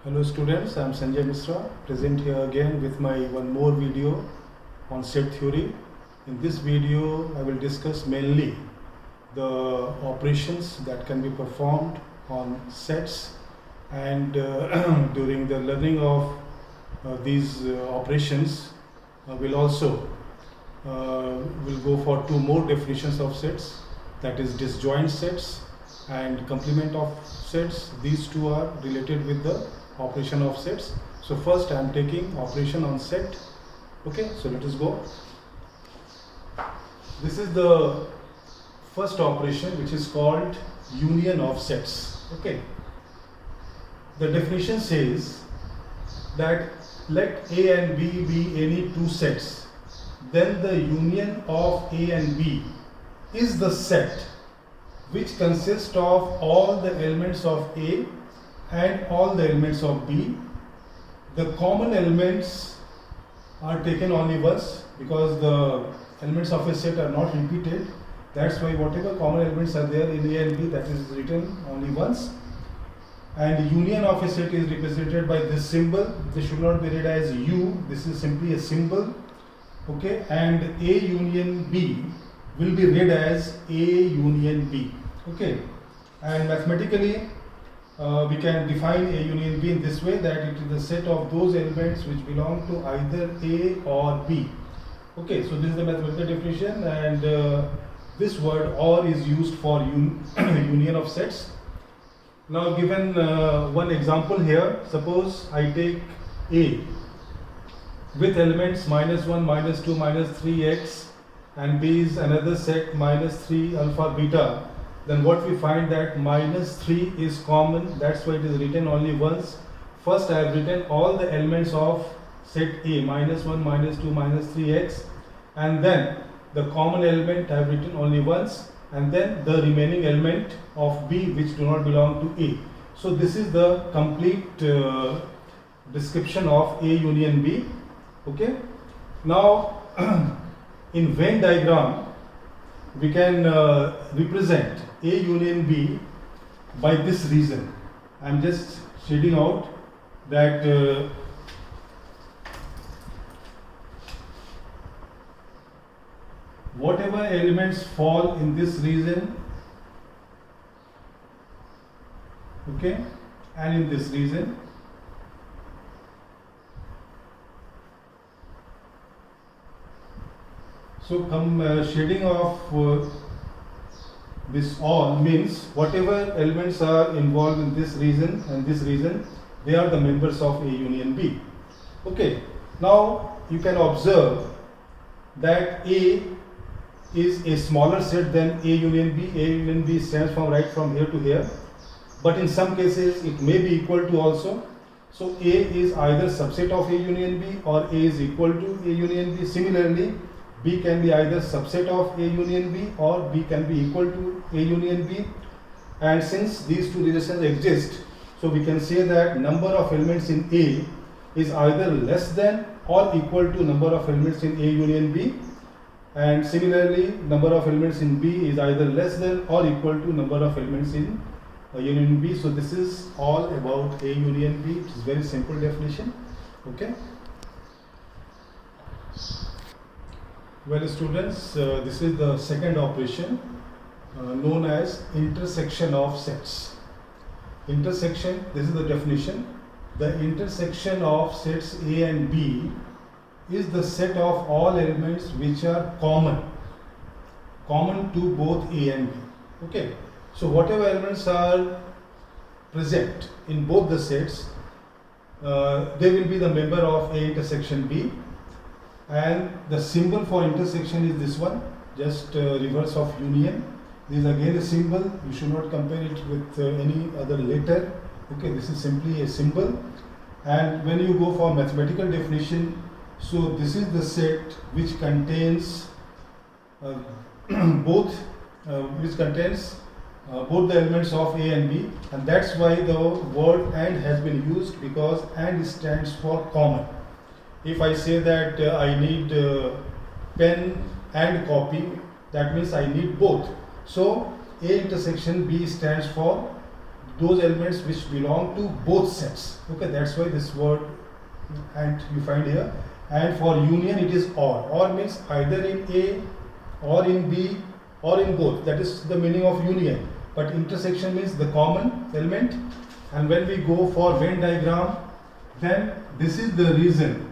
Hello students, I am Sanjay Misra, present here again with my one more video on set theory. In this video, I will discuss mainly the operations that can be performed on sets, and during the learning of these operations, we'll also will go for two more definitions of sets, that is disjoint sets and complement of sets. These two are related with the operation of sets. So first I am taking operation on set. Okay, so let us go. This is the first operation, which is called union of sets. Okay, the definition says that let A and B be any two sets, then the union of A and B is the set which consists of all the elements of A and all the elements of B. The common elements are taken only once, because the elements of a set are not repeated. That's why whatever common elements are there in A and B, that is written only once. And union of a set is represented by this symbol. This should not be read as U. This is simply a symbol. Okay, and A union B will be read as A union B. Okay, and mathematically we can define A union B in this way, that it is the set of those elements which belong to either A or B. Okay, so this is the mathematical definition, and this word or is used for union of sets. Now given one example here, suppose I take A with elements -1, -2, -3x, and B is another set -3 alpha beta, then what we find that -3 is common. That's why it is written only once. First I have written all the elements of set A, -1, -2, -3x, and then the common element I have written only once, and then the remaining element of B which do not belong to A. So this is the complete description of A union B. Okay. Now in Venn diagram we can represent A union B by this reason. I am just shading out that whatever elements fall in this region, okay, and in this region, so shading of this all means whatever elements are involved in this region and this region, they are the members of A union B. Okay, now you can observe that A is a smaller set than A union B. A union B stands from right from here to here, but in some cases it may be equal to also. So A is either subset of A union B or A is equal to A union B. Similarly, B can be either subset of A union B or B can be equal to A union B. And since these two relations exist, so we can say that number of elements in A is either less than or equal to number of elements in A union B. And similarly, number of elements in B is either less than or equal to number of elements in union B. So this is all about A union B. It is very simple definition. Okay. Well students, this is the second operation known as intersection of sets. Intersection, this is the definition. The intersection of sets A and B is the set of all elements which are common to both A and B. Okay, so whatever elements are present in both the sets, they will be the member of A intersection B. And the symbol for intersection is this one, just reverse of union. This is again a symbol. You should not compare it with any other letter. Okay, this is simply a symbol. And when you go for mathematical definition, so this is the set which contains both the elements of A and B, and that's why the word AND has been used, because AND stands for common. If I say that I need pen and copy, that means I need both. So A intersection B stands for those elements which belong to both sets. Okay, that's why this word and you find here. And for union it is or. Or means either in A or in B or in both. That is the meaning of union. But intersection means the common element. And when we go for Venn diagram, then this is the region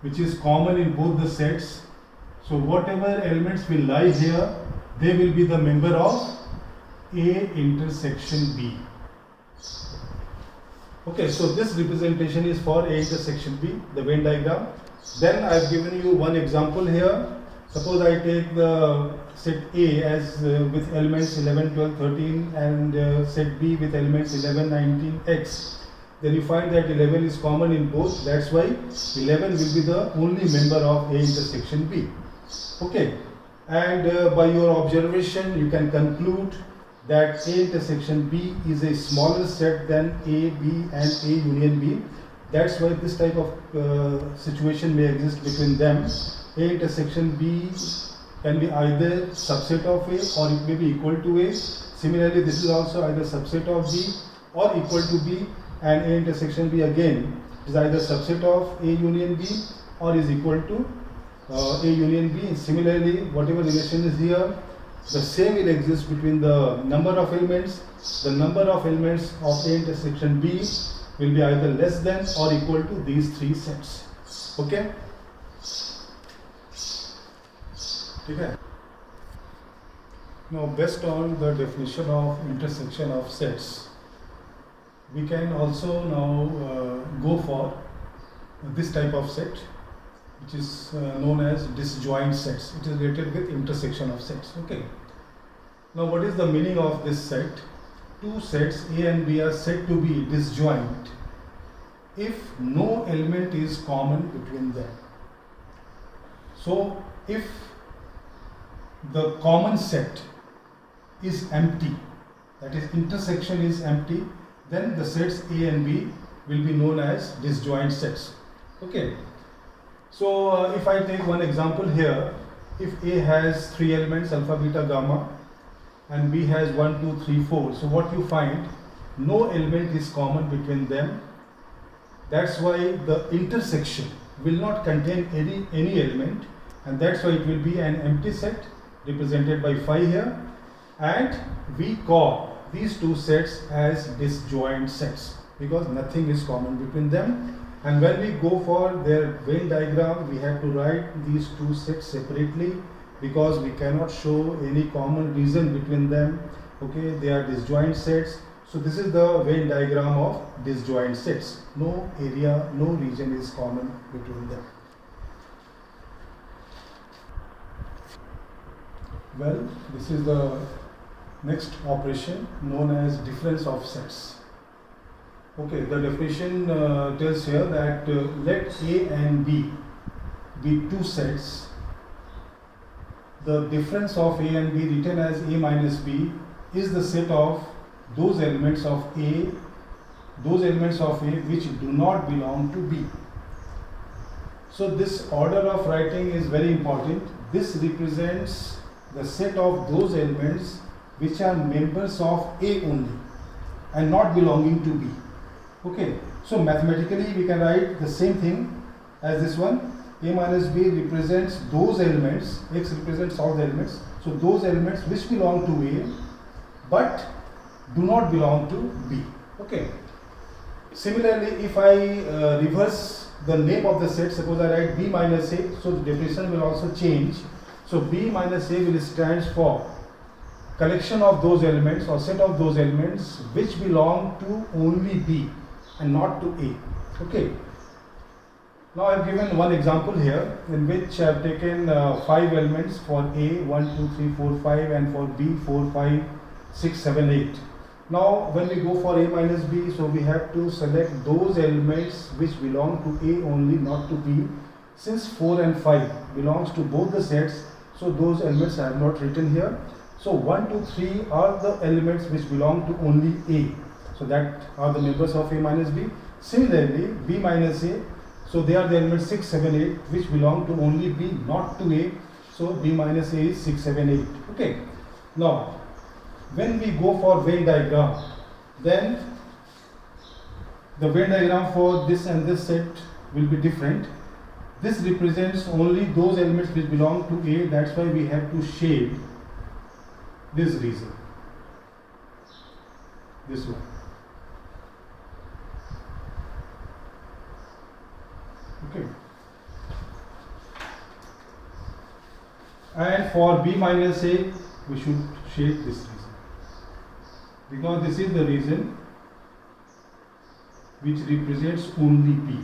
which is common in both the sets. So whatever elements will lie here, they will be the member of A intersection B. Okay, so this representation is for A intersection B, the Venn diagram. Then I have given you one example here. Suppose I take the set A as with elements 11, 12, 13 and set B with elements 11, 19, X. Then you find that 11 is common in both. That's why 11 will be the only member of A intersection B. Okay, and by your observation you can conclude that A intersection B is a smaller set than A, B and A union B. That's why this type of situation may exist between them. A intersection B can be either subset of A or it may be equal to A. Similarly, this is also either subset of B or equal to B, and A intersection B again is either subset of A union B or is equal to A union B. Similarly, whatever relation is here, the same will exist between the number of elements. The number of elements of A intersection B will be either less than or equal to these three sets. Okay? Okay. Now, based on the definition of intersection of sets, we can also now go for this type of set, which is known as disjoint sets. It is related with intersection of sets. Okay. Now, what is the meaning of this set? Two sets A and B are said to be disjoint if no element is common between them. So, if the common set is empty, that is intersection is empty, then the sets A and B will be known as disjoint sets. Okay. So if I take one example here, if A has three elements alpha, beta, gamma and B has 1, 2, 3, 4. So what you find, no element is common between them. That's why the intersection will not contain any element, and that's why it will be an empty set represented by phi here, and we call these two sets as disjoint sets because nothing is common between them. And when we go for their Venn diagram, we have to write these two sets separately because we cannot show any common region between them. Okay, they are disjoint sets. So this is the Venn diagram of disjoint sets. No area, no region is common between them. Well, this is the next operation known as difference of sets. Okay, the definition tells here that let A and B be two sets. The difference of A and B written as A minus B is the set of those elements of A which do not belong to B. So this order of writing is very important. This represents the set of those elements which are members of A only and not belonging to B. Okay, so mathematically we can write the same thing as this one. A minus B represents those elements, X represents all the elements, so those elements which belong to A but do not belong to B. Okay. Similarly, if I reverse the name of the set, suppose I write B minus A, so the definition will also change. So B minus A will stand for collection of those elements or set of those elements which belong to only B and not to A. Okay. Now I have given one example here in which I have taken 5 elements for A, 1, 2, 3, 4, 5, and for B 4, 5, 6, 7, 8. Now when we go for A minus B, so we have to select those elements which belong to A only, not to B. Since 4 and 5 belongs to both the sets, so those elements I have not written here. So 1, 2, 3 are the elements which belong to only A. So that are the members of A minus B. Similarly, B minus A, so they are the elements 6, 7, 8 which belong to only B, not to A. So B minus A is 6, 7, 8. Okay. Now, when we go for Venn diagram, then the Venn diagram for this and this set will be different. This represents only those elements which belong to A. That's why we have to shade this region, this one. Okay. And for B minus A, we should shade this region, because this is the region which represents only P.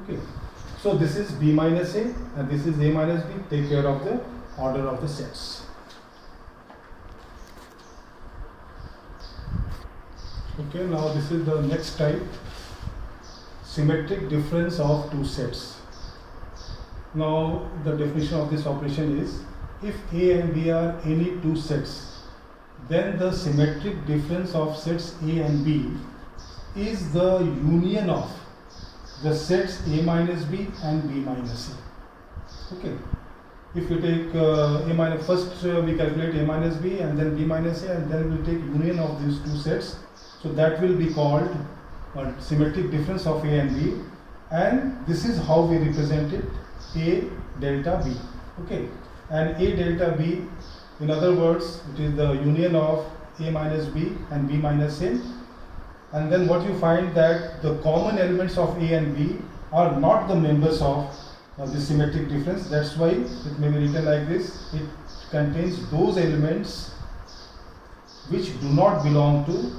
Okay. So this is B minus A and this is A minus B. Take care of the order of the sets. Okay, now this is the next type, symmetric difference of two sets. Now the definition of this operation is, if A and B are any two sets, then the symmetric difference of sets A and B is the union of the sets A minus B and B minus A. Okay. If we take A minus, first we calculate A minus B and then B minus A, and then we take union of these two sets. So that will be called symmetric difference of A and B, and this is how we represent it, A delta B. Okay. And A delta B, in other words, it is the union of A minus B and B minus A. And then what you find, that the common elements of A and B are not the members of the symmetric difference. That's why it may be written like this. It contains those elements which do not belong to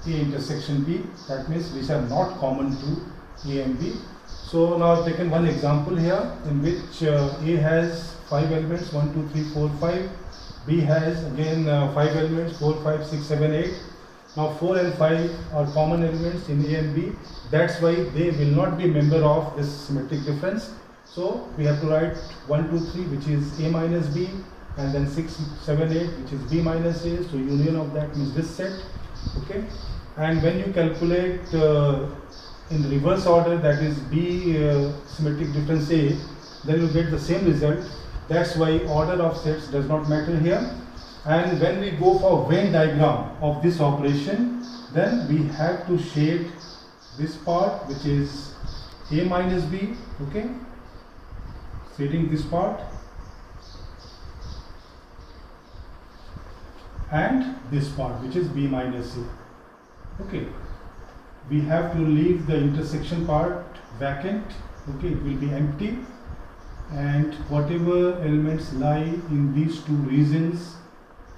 A intersection B. That means which are not common to A and B. So now I've taken one example here in which A has 5 elements, 1, 2, 3, 4, 5. B has again 5 elements, 4, 5, 6, 7, 8. Now 4 and 5 are common elements in A and B. That's why they will not be member of this symmetric difference. So we have to write 1, 2, 3, which is A minus B, and then 6, 7, 8, which is B minus A. So union of that means this set. Okay. And when you calculate in the reverse order, that is B symmetric difference A, then you get the same result. That's why order of sets does not matter here. And when we go for Venn diagram of this operation, then we have to shade this part, which is A minus B. Okay, shading this part and this part, which is B minus A. Okay, we have to leave the intersection part vacant. Okay, it will be empty, and whatever elements lie in these two regions,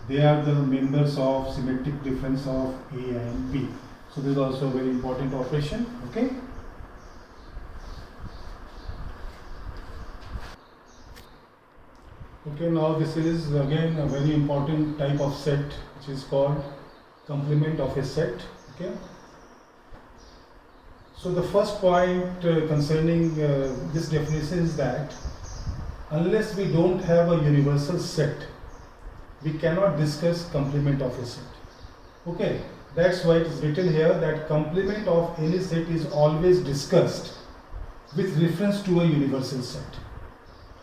they are the members of symmetric difference of A and B. So this is also a very important operation. Okay. Okay, now this is again a very important type of set, which is called complement of a set. Okay. So the first point concerning this definition is that unless we don't have a universal set, we cannot discuss complement of a set. Okay, that's why it is written here that complement of any set is always discussed with reference to a universal set.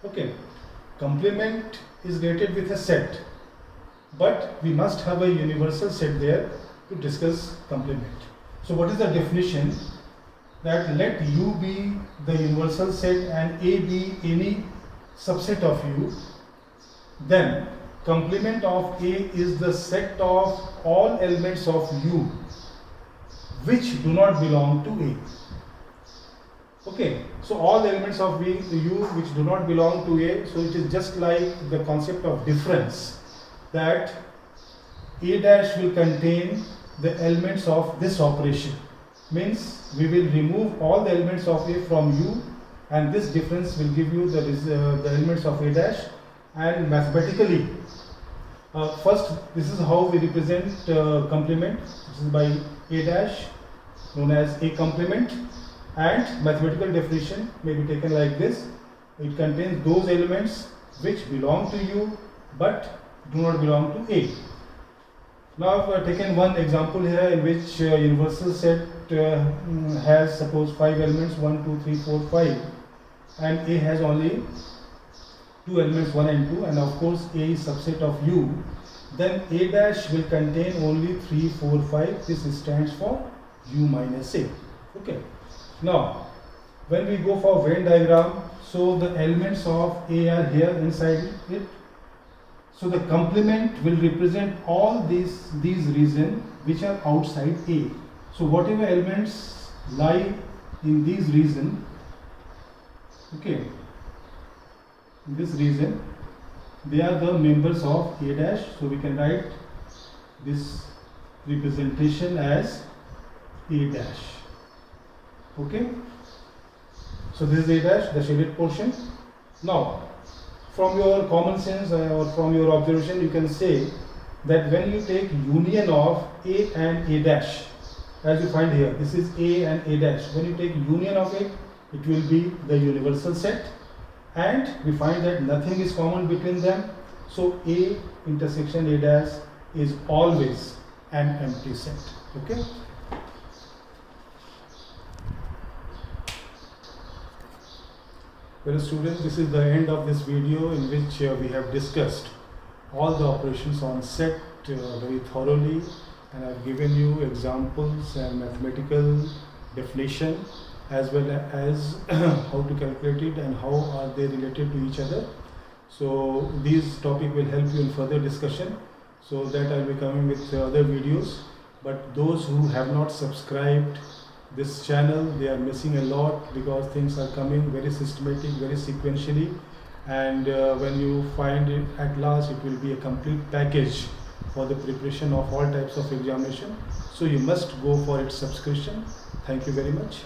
Okay, complement is related with a set, but we must have a universal set there to discuss complement. So what is the definition? That let U be the universal set and A be any subset of U, then complement of A is the set of all elements of U which do not belong to A. Okay, so all the elements of U which do not belong to A, so it is just like the concept of difference, that A dash will contain the elements of this operation. Means we will remove all the elements of A from U, and this difference will give you the elements of A dash. And mathematically, first this is how we represent complement. This is by A dash, known as A complement, and mathematical definition may be taken like this. It contains those elements which belong to U but do not belong to A. Now I have taken one example here in which universal set has suppose 5 elements, 1, 2, 3, 4, 5, and A has only 2 elements, 1 and 2, and of course A is subset of U. then A dash will contain only 3, 4, 5. This stands for U minus A. Okay. Now, when we go for Venn diagram, so the elements of A are here inside it. So the complement will represent all these regions which are outside A. So whatever elements lie in these region, okay, in this region, they are the members of A dash. So we can write this representation as A dash. Okay. So this is A dash, the shaded portion. Now, from your common sense or from your observation, you can say that when you take union of A and A dash, as you find here, this is A and A dash. When you take union of it, it will be the universal set. And we find that nothing is common between them. So A intersection A dash is always an empty set. Okay. Well, students, this is the end of this video in which we have discussed all the operations on set very thoroughly, and I have given you examples and mathematical definition as well as how to calculate it and how are they related to each other. So these topic will help you in further discussion, so that I will be coming with other videos. But those who have not subscribed this channel, they are missing a lot, because things are coming very systematic, very sequentially, and when you find it at last, it will be a complete package for the preparation of all types of examination. So you must go for its subscription. Thank you very much.